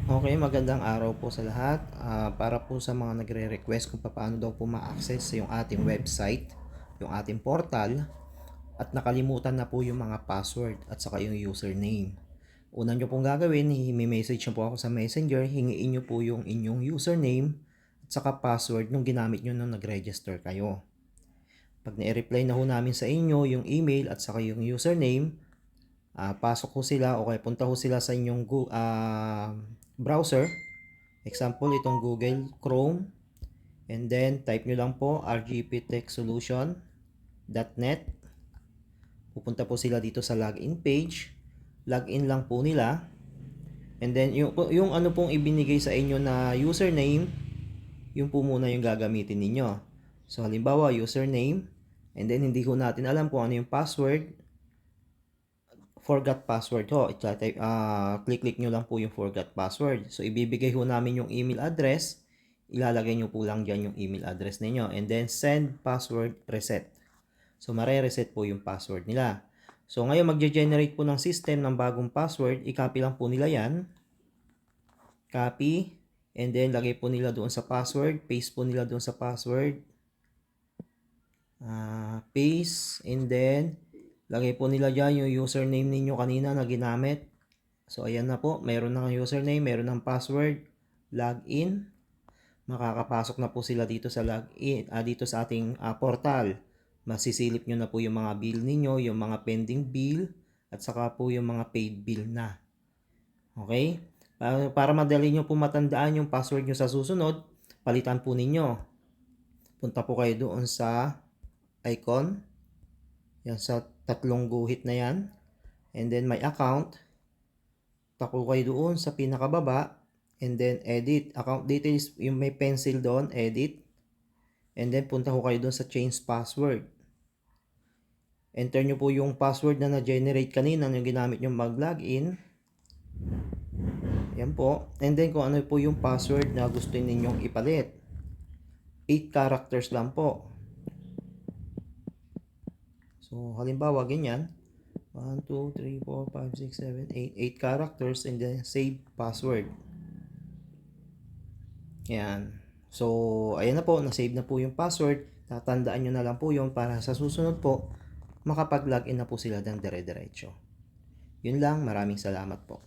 Okay, magandang araw po sa lahat. Para po sa mga nagre-request kung paano daw po ma-access yung ating website, yung ating portal, at nakalimutan na po yung mga password at saka yung username. Una nyo pong gagawin, i-message nyo po ako sa Messenger, hingiin nyo po yung inyong username at saka password nung ginamit nyo nung nag-register kayo. Pag na-reply na ho namin sa inyo yung email at saka yung username, pasok ho sila o kaya punta ho sila sa inyong browser. Example, itong Google Chrome. And then, type nyo lang po rgptechsolution.net. Pupunta po sila dito sa login page. Login lang po nila. And then, yung ano pong ibinigay sa inyo na username, yung po muna yung gagamitin ninyo. So, halimbawa, username. And then, hindi ko natin alam kung ano yung password. Forgot password ho. Click nyo lang po yung forgot password. So, ibibigay ho namin yung email address. Ilalagay nyo po lang dyan yung email address ninyo. And then, send password reset. So, mare-reset po yung password nila. So, ngayon magge-generate po ng system ng bagong password. I-copy lang po nila yan. Copy. And then, lagay po nila doon sa password. Paste po nila doon sa password. Paste. And then, lagay po nila dyan yung username ninyo kanina na ginamit. So, ayan na po. Meron ng username, meron ng password. Login. Makakapasok na po sila dito sa login, dito sa ating portal. Masisilip nyo na po yung mga bill ninyo, yung mga pending bill, at saka po yung mga paid bill na. Okay? Para madali nyo po matandaan yung password nyo sa susunod, palitan po ninyo. Punta po kayo doon sa icon. Yan sa tatlong guhit na yan. And then my account. Tako kayo doon sa pinakababa. And then edit. Account details, yung may pencil doon, edit. And then punta ko kayo doon sa change password. Enter nyo po yung password na na-generate kanina yung ginamit nyo mag-login. Yan po. And then kung ano po yung password na gusto ninyong ipalit. 8 characters lang po. So halimbawa ganyan. 1, 2, 3, 4, 5, 6, 7, 8. 8 characters and then save password. Yan. So, ayan na po. Na-save na po yung password. Tatandaan nyo na lang po yun para sa susunod po, makapag-login na po sila ng dire-diretso. Yun lang. Maraming salamat po.